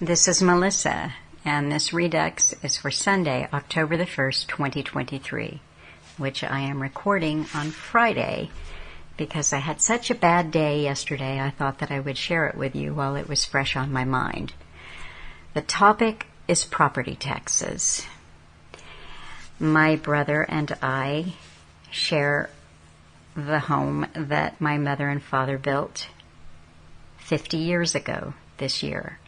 This is Melissa, and this Redux is for Sunday, October the 1st, 2023, which I am recording on Friday because I had such a bad day yesterday. I thought that I would share it with you while it was fresh on my mind. The topic is property taxes. My brother and I share the home that my mother and father built 50 years ago this year.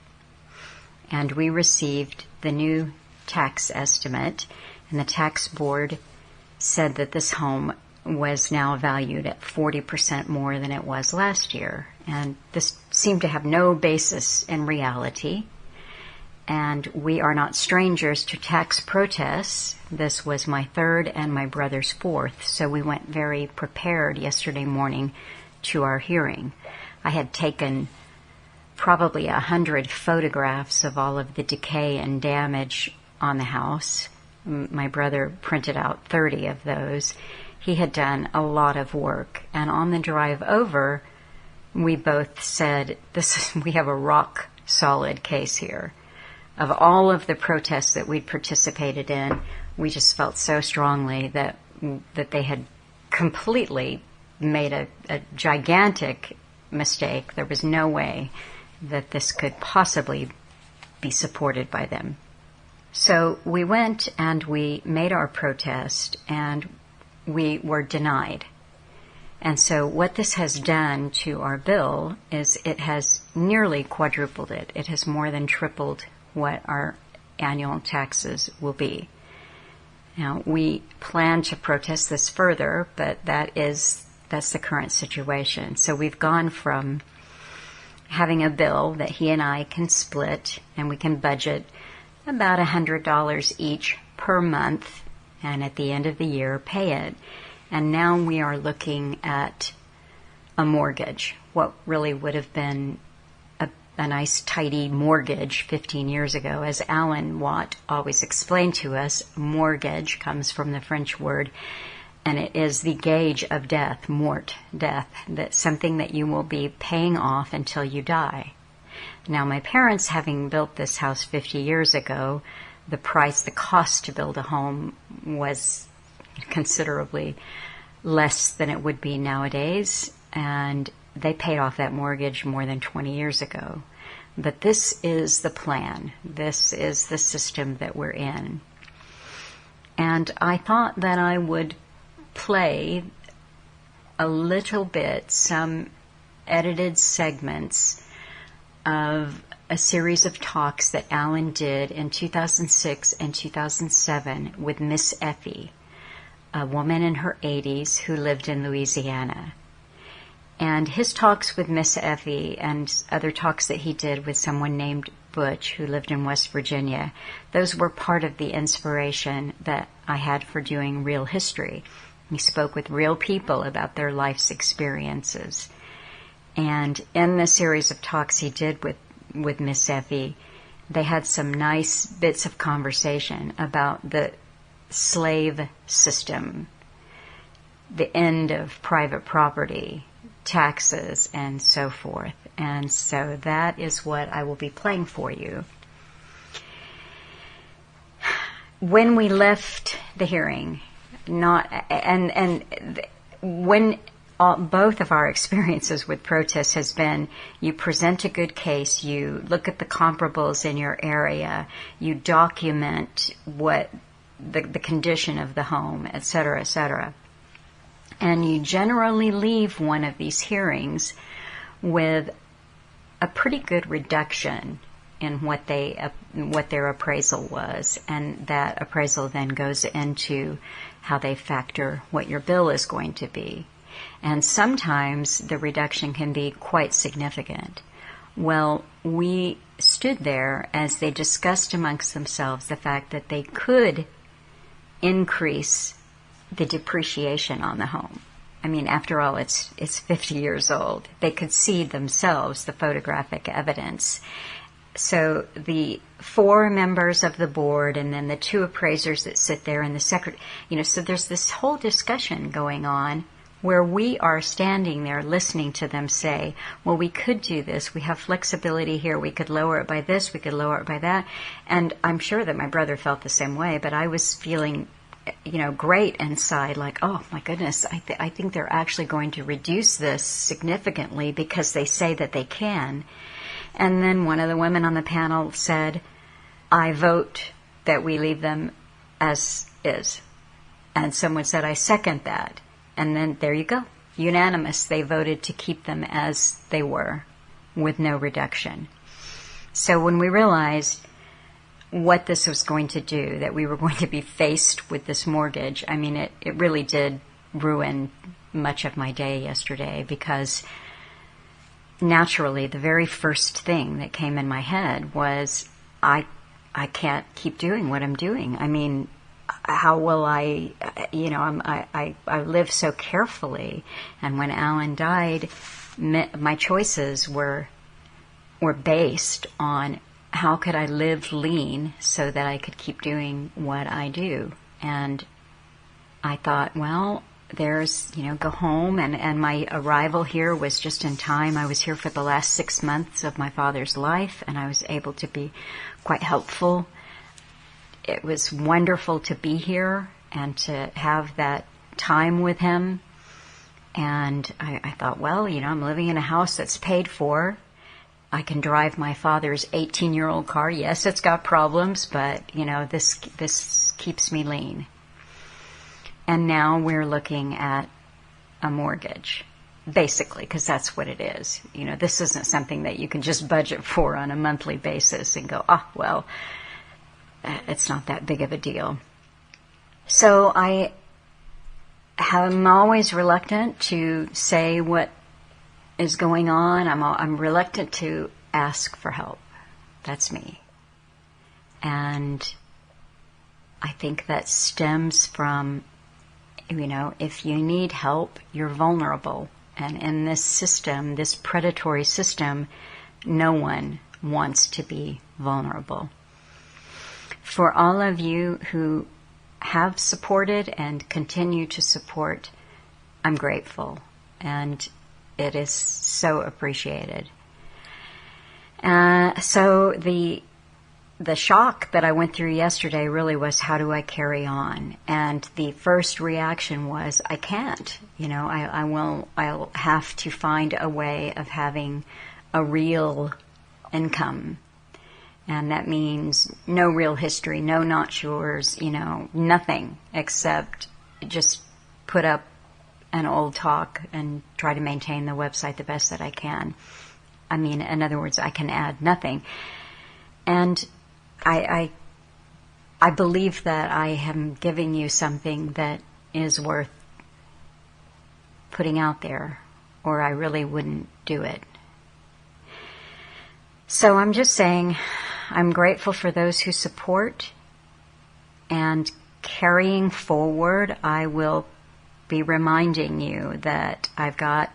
And we received the new tax estimate, and the tax board said that this home was now valued at 40% more than it was last year. And this seemed to have no basis in reality. And we are not strangers to tax protests. This was my third and my brother's fourth, so we went very prepared yesterday morning to our hearing. I had taken probably 100 photographs of all of the decay and damage on the house. My brother printed out 30 of those. He had done a lot of work, and on the drive over, we both said, we have a rock solid case here. Of all of the protests that we'd participated in, we just felt so strongly that they had completely made a gigantic mistake. There was no way that this could possibly be supported by them. So we went and we made our protest, and we were denied. And so what this has done to our bill is it has nearly quadrupled it. It has more than tripled what our annual taxes will be. Now, we plan to protest this further, but that's the current situation. So we've gone from having a bill that he and I can split, and we can budget about $100 each per month, and at the end of the year pay it. And now we are looking at a mortgage, what really would have been a nice tidy mortgage 15 years ago. As Alan Watt always explained to us, mortgage comes from the French word, and it is the gauge of death, mort, death, that's something that you will be paying off until you die. Now, my parents, having built this house 50 years ago, the cost to build a home was considerably less than it would be nowadays, and they paid off that mortgage more than 20 years ago. But this is the plan. This is the system that we're in. And I thought that I would play a little bit, some edited segments of a series of talks that Alan did in 2006 and 2007 with Miss Effie, a woman in her 80s who lived in Louisiana. And his talks with Miss Effie and other talks that he did with someone named Butch who lived in West Virginia, those were part of the inspiration that I had for doing Real History. He spoke with real people about their life's experiences. And in the series of talks he did with Miss Effie, they had some nice bits of conversation about the slave system, the end of private property, taxes, and so forth. And so that is what I will be playing for you. When we left the hearing, when both of our experiences with protests has been, you present a good case, you look at the comparables in your area, you document what the condition of the home, etc., etc. And you generally leave one of these hearings with a pretty good reduction in what their appraisal was, and that appraisal then goes into how they factor what your bill is going to be. And sometimes the reduction can be quite significant. Well, we stood there as they discussed amongst themselves the fact that they could increase the depreciation on the home. I mean, after all, it's 50 years old. They could see themselves the photographic evidence. So the 4 members of the board and then the 2 appraisers that sit there and the secretary, so there's this whole discussion going on where we are standing there listening to them say, well, we could do this. We have flexibility here. We could lower it by this. We could lower it by that. And I'm sure that my brother felt the same way, but I was feeling, great inside, like, oh my goodness, I think they're actually going to reduce this significantly because they say that they can. And then one of the women on the panel said, I vote that we leave them as is. And someone said, I second that. And then there you go. Unanimous. They voted to keep them as they were with no reduction. So when we realized what this was going to do, that we were going to be faced with this mortgage, I mean, it really did ruin much of my day yesterday, because naturally the very first thing that came in my head was, I can't keep doing what I'm doing. I mean, how will I live so carefully. And when Alan died, my choices were based on how could I live lean so that I could keep doing what I do. And I thought, well, there's, go home. And my arrival here was just in time. I was here for the last 6 months of my father's life, and I was able to be quite helpful. It was wonderful to be here and to have that time with him. And I thought, well, I'm living in a house that's paid for. I can drive my father's 18-year-old car. Yes, it's got problems, but, this keeps me lean. And now we're looking at a mortgage, basically, because that's what it is. This isn't something that you can just budget for on a monthly basis and go, well, it's not that big of a deal. So I'm always reluctant to say what is going on. I'm reluctant to ask for help. That's me. And I think that stems from, if you need help, you're vulnerable. And in this system, this predatory system, no one wants to be vulnerable. For all of you who have supported and continue to support, I'm grateful, and it is so appreciated. So the shock that I went through yesterday really was, how do I carry on? And the first reaction was, I can't. I'll have to find a way of having a real income. And that means no real history, no not yours, nothing except just put up an old talk and try to maintain the website the best that I can. I mean, in other words, I can add nothing. And I believe that I am giving you something that is worth putting out there, or I really wouldn't do it. So I'm just saying, I'm grateful for those who support, and carrying forward, I will be reminding you that I've got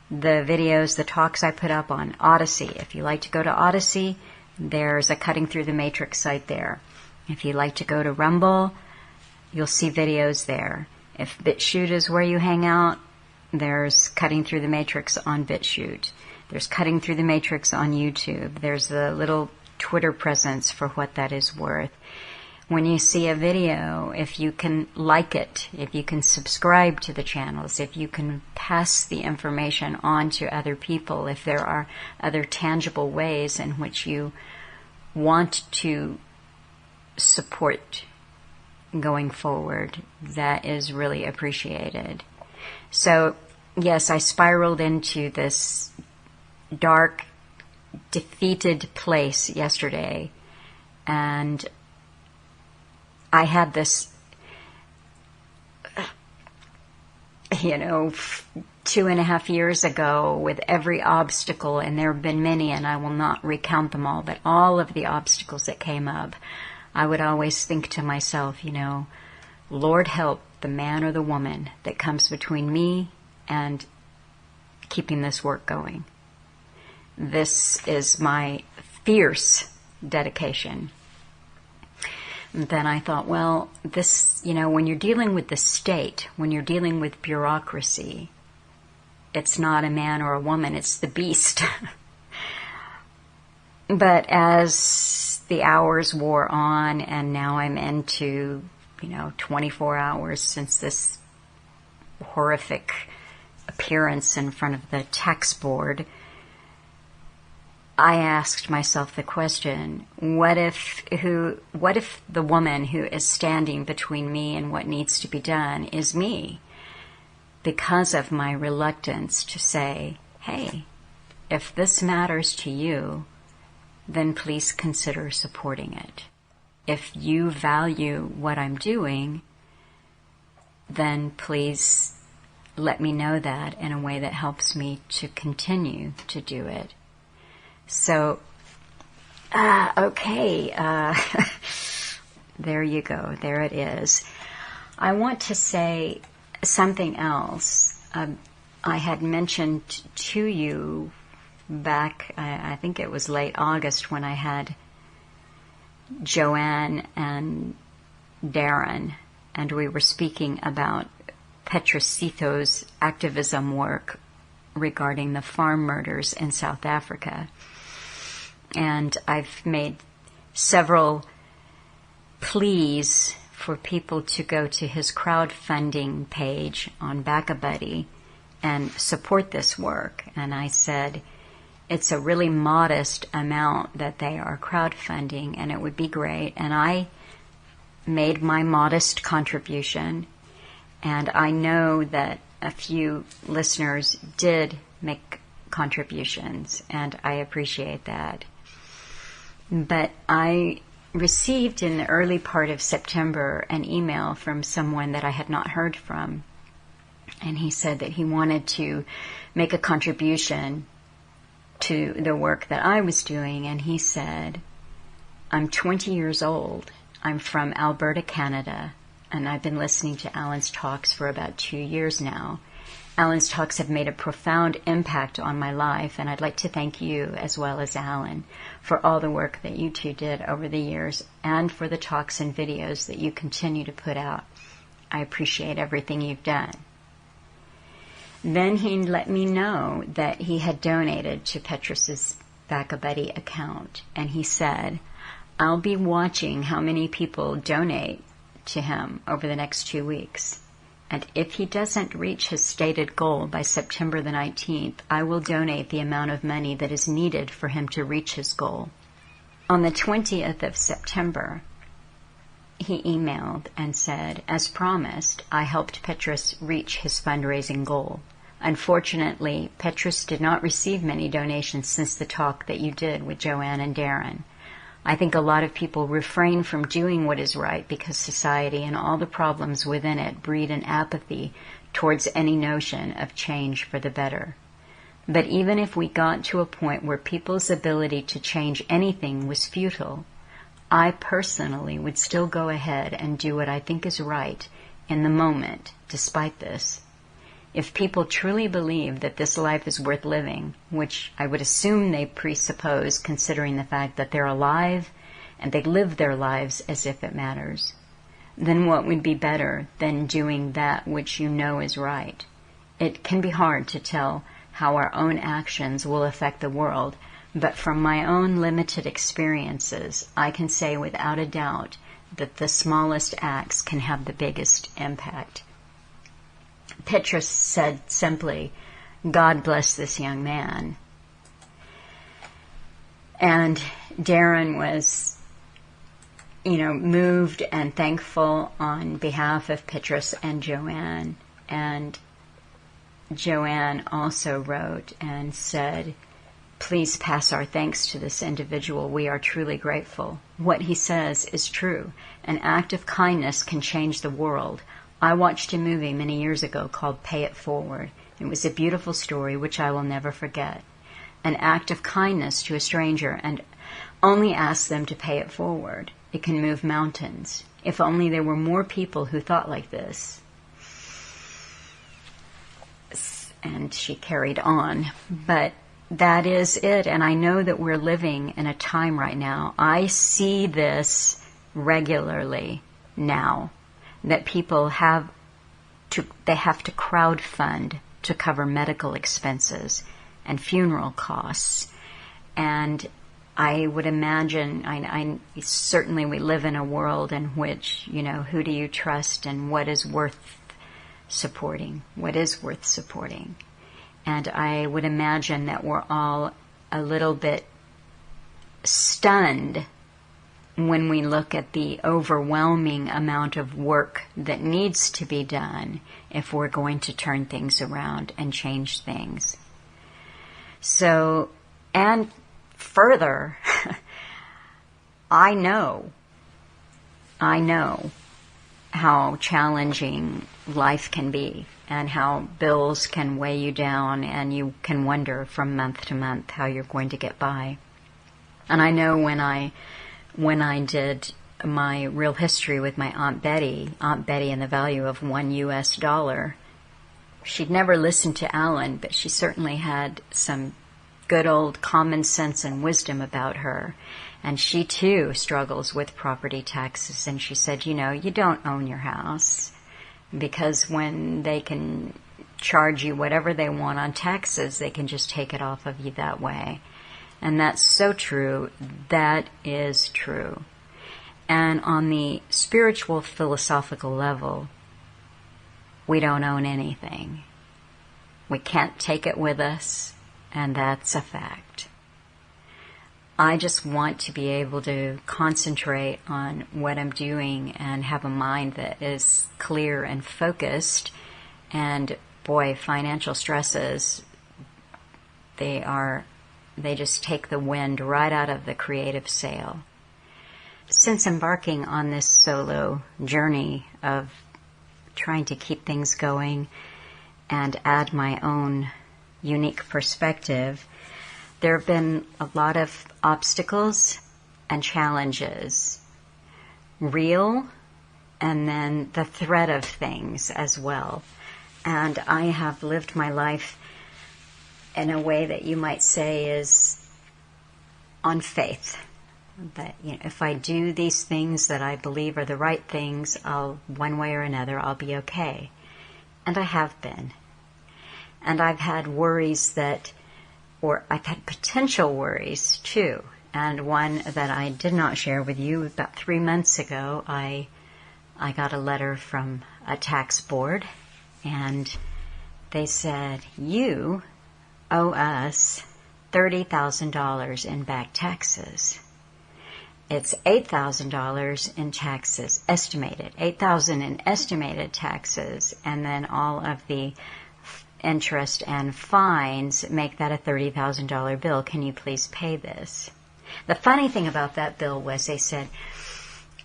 the videos, the talks I put up on Odyssey. If you like to go to Odyssey, there's a Cutting Through the Matrix site there. If you like to go to Rumble, you'll see videos there. If BitChute is where you hang out, there's Cutting Through the Matrix on BitChute. There's Cutting Through the Matrix on YouTube. There's the little Twitter presence for what that is worth. When you see a video, if you can like it, if you can subscribe to the channels, if you can pass the information on to other people, if there are other tangible ways in which you want to support going forward, that is really appreciated. So, yes, I spiraled into this dark, defeated place yesterday, and I had this 2.5 years ago with every obstacle, and there have been many, and I will not recount them all, but all of the obstacles that came up, I would always think to myself, Lord help the man or the woman that comes between me and keeping this work going. This is my fierce dedication. And then I thought, well, this, when you're dealing with the state, when you're dealing with bureaucracy, it's not a man or a woman, it's the beast. But as the hours wore on, and now I'm into, 24 hours since this horrific appearance in front of the tax board, I asked myself the question, what if the woman who is standing between me and what needs to be done is me? Because of my reluctance to say, hey, if this matters to you, then please consider supporting it. If you value what I'm doing, then please let me know that in a way that helps me to continue to do it. So, okay, there you go, there it is. I want to say something else. I had mentioned to you back, I think it was late August, when I had Joanne and Darren, and we were speaking about Petrosito's activism work regarding the farm murders in South Africa. And I've made several pleas for people to go to his crowdfunding page on BackaBuddy and support this work. And I said, it's a really modest amount that they are crowdfunding, and it would be great. And I made my modest contribution, and I know that a few listeners did make contributions, and I appreciate that. But I received in the early part of September an email from someone that I had not heard from, and he said that he wanted to make a contribution to the work that I was doing, and he said, I'm 20 years old, I'm from Alberta, Canada, and I've been listening to Alan's talks for about 2 years now. Alan's talks have made a profound impact on my life, and I'd like to thank you, as well as Alan, for all the work that you two did over the years, and for the talks and videos that you continue to put out. I appreciate everything you've done. Then he let me know that he had donated to Petrus's BackaBuddy account, and he said, I'll be watching how many people donate to him over the next 2 weeks. And if he doesn't reach his stated goal by September the 19th, I will donate the amount of money that is needed for him to reach his goal. On the 20th of September, he emailed and said, as promised, I helped Petrus reach his fundraising goal. Unfortunately, Petrus did not receive many donations since the talk that you did with Joanne and Darren. I think a lot of people refrain from doing what is right because society and all the problems within it breed an apathy towards any notion of change for the better. But even if we got to a point where people's ability to change anything was futile, I personally would still go ahead and do what I think is right in the moment, despite this. If people truly believe that this life is worth living, which I would assume they presuppose considering the fact that they're alive and they live their lives as if it matters, then what would be better than doing that which you know is right? It can be hard to tell how our own actions will affect the world, but from my own limited experiences, I can say without a doubt that the smallest acts can have the biggest impact. Petrus said simply, God bless this young man. And Darren was, moved and thankful on behalf of Petrus and Joanne. And Joanne also wrote and said, please pass our thanks to this individual. We are truly grateful. What he says is true. An act of kindness can change the world. I watched a movie many years ago called Pay It Forward. It was a beautiful story which I will never forget. An act of kindness to a stranger and only ask them to pay it forward. It can move mountains. If only there were more people who thought like this. And she carried on. But that is it. And I know that we're living in a time right now. I see this regularly now, that people have to crowdfund to cover medical expenses and funeral costs. And I would imagine, certainly we live in a world in which, who do you trust and what is worth supporting? What is worth supporting? And I would imagine that we're all a little bit stunned when we look at the overwhelming amount of work that needs to be done if we're going to turn things around and change things. So, and further, I know how challenging life can be and how bills can weigh you down, and you can wonder from month to month how you're going to get by. And I know when I did my real history with my Aunt Betty and the value of $1, she'd never listened to Alan, but she certainly had some good old common sense and wisdom about her. And she too struggles with property taxes. And she said, you don't own your house, because when they can charge you whatever they want on taxes, they can just take it off of you that way. And that's so true. That is true. And on the spiritual, philosophical level, we don't own anything. We can't take it with us, and that's a fact. I just want to be able to concentrate on what I'm doing and have a mind that is clear and focused. And boy, financial stresses, they just take the wind right out of the creative sail. Since embarking on this solo journey of trying to keep things going and add my own unique perspective, there have been a lot of obstacles and challenges, real, and then the threat of things as well. And I have lived my life in a way that you might say is on faith. That if I do these things that I believe are the right things, one way or another, I'll be okay. And I have been. And I've had worries I've had potential worries too. And one that I did not share with you, about 3 months ago, I got a letter from a tax board, and they said, you owe us $30,000 in back taxes. It's $8,000 in taxes, estimated, $8,000 in estimated taxes, and then all of the interest and fines make that a $30,000 bill. Can you please pay this? The funny thing about that bill was they said,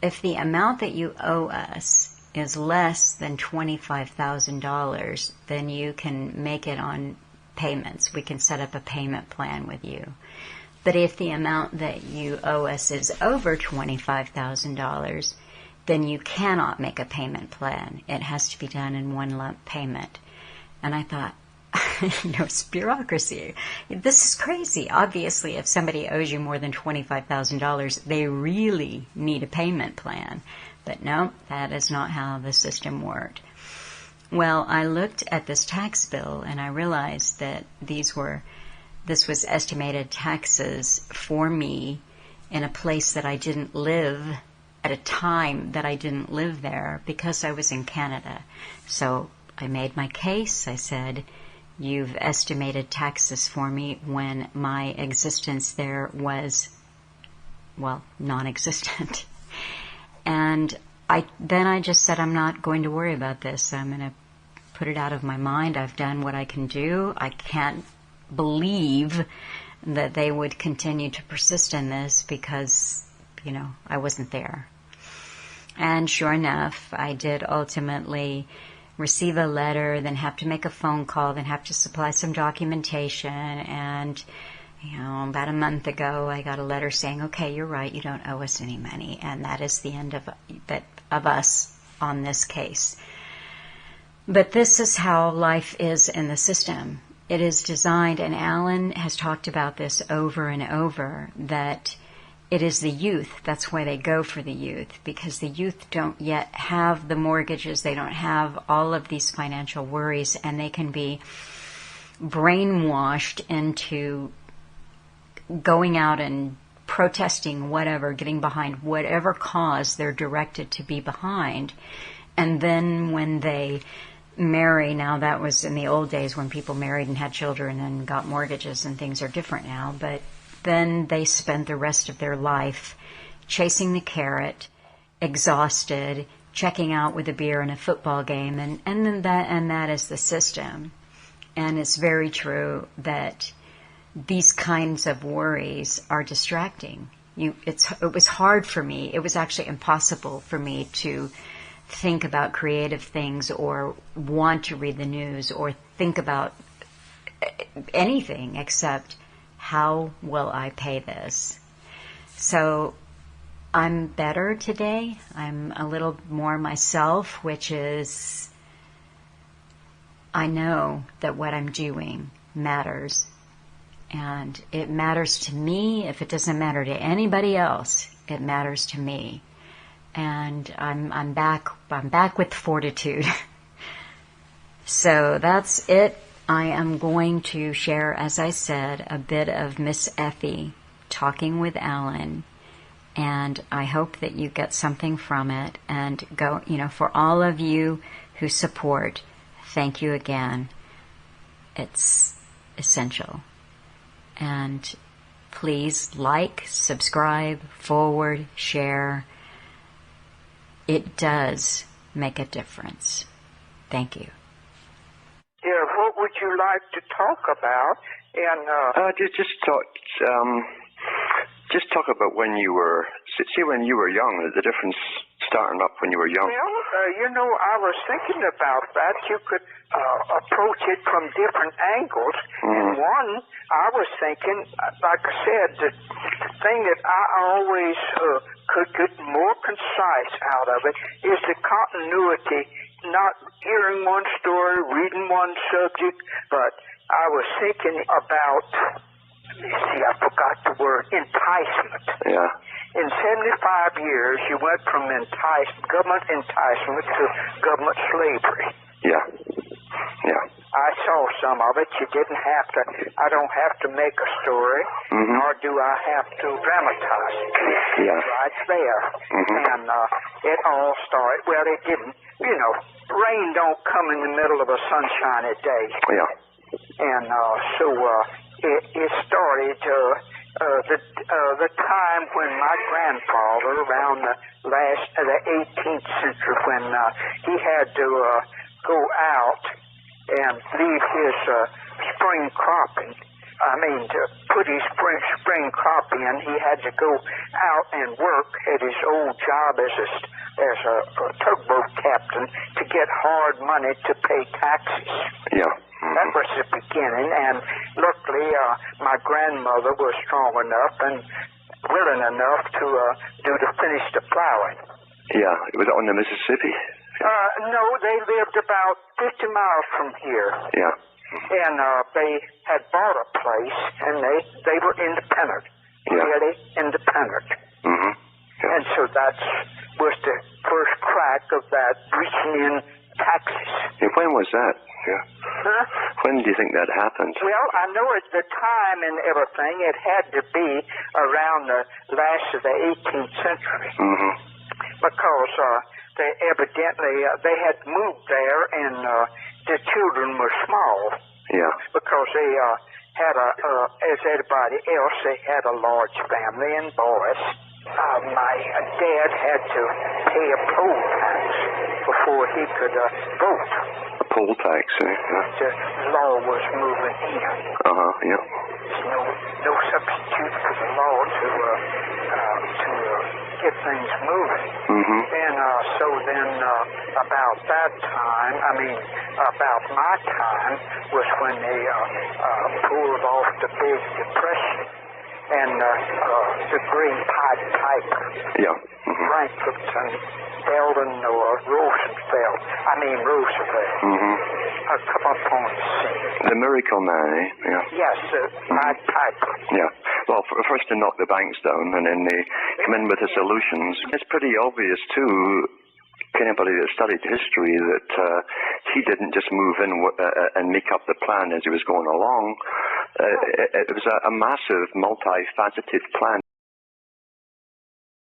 if the amount that you owe us is less than $25,000, then you can make it on payments. We can set up a payment plan with you. But if the amount that you owe us is over $25,000, then you cannot make a payment plan. It has to be done in one lump payment. And I thought, it's bureaucracy. This is crazy. Obviously, if somebody owes you more than $25,000, they really need a payment plan. But no, that is not how the system worked. Well, I looked at this tax bill and I realized that this was estimated taxes for me in a place that I didn't live at a time that I didn't live there because I was in Canada. So I made my case. I said, you've estimated taxes for me when my existence there was, non-existent. And then I just said, I'm not going to worry about this. I'm going to put it out of my mind. I've done what I can do. I can't believe that they would continue to persist in this because, I wasn't there. And sure enough, I did ultimately receive a letter, then have to make a phone call, then have to supply some documentation. And, about a month ago, I got a letter saying, okay, you're right, you don't owe us any money. And that is the end of us on this case. But this is how life is in the system. It is designed, and Alan has talked about this over and over, that it is the youth. That's why they go for the youth, because the youth don't yet have the mortgages. They don't have all of these financial worries, and they can be brainwashed into going out and protesting whatever, getting behind whatever cause they're directed to be behind. And then when they marry, now that was in the old days when people married and had children and got mortgages, and things are different now, but then they spend the rest of their life chasing the carrot, exhausted, checking out with a beer in a football game, and that is the system. And it's very true that these kinds of worries are distracting. It was hard for me. It was actually impossible for me to think about creative things or want to read the news or think about anything except, how will I pay this? So I'm better today. I'm a little more myself, which is, I know that what I'm doing matters. And it matters to me. If it doesn't matter to anybody else, it matters to me. And I'm back with fortitude. So that's it. I am going to share, as I said, a bit of Miss Effie talking with Alan, and I hope that you get something from it. And go, for all of you who support, thank you again. It's essential. And please like, subscribe, forward, share. It does make a difference. Thank you. Yeah, what would you like to talk about? And just talk about when you were young, the difference starting up when you were young. Well, I was thinking about that. You could approach it from different angles. And one, I was thinking, like I said, the thing that I always could get more concise out of it is the continuity, not hearing one story, reading one subject, but I was thinking about, I forgot the word, enticement. Yeah. In 75 years, you went from government enticement to government slavery. Yeah. Yeah. I saw some of it. I don't have to make a story, nor do I have to dramatize it. Yeah. It's right there. And it all started, well, it didn't, rain don't come in the middle of a sunshiny day. Yeah. And so it started the time when my grandfather, around the 18th century, when he had to go out and leave his spring cropping. To put his spring crop in, he had to go out and work at his old job as a tugboat captain to get hard money to pay taxes. Yeah. That was the beginning, and luckily my grandmother was strong enough and willing enough to finish the plowing. Yeah. Was it on the Mississippi? No, they lived about 50 miles from here. Yeah. And they had bought a place, and they were independent, really independent. Yeah. And so that was the first crack of that reaching in taxes. Yeah, when was that? Yeah. Huh? When do you think that happened? Well, I know at the time and everything, it had to be around the last of the 18th century. Because they evidently, they had moved there, and the children were small. Yeah. Because they had as everybody else, they had a large family and boys. My dad had to pay a poll tax before he could vote. A poll tax, eh? Yeah. The law was moving in. Yeah. There's no substitute for the law to get things moving. And so then about that time, about my time, was when they pulled off the Big Depression. And the Great Piper. Yeah. Frankfurt and Eldon Roosevelt. Come up on the scene. The Miracle Man, eh? Yeah. Yes, Pied Piper. Yeah. Well, first they knock the banks down, and then they come in with the solutions. It's pretty obvious, too, anybody that studied history, that he didn't just move in and make up the plan as he was going along. It was a massive, multifaceted plan.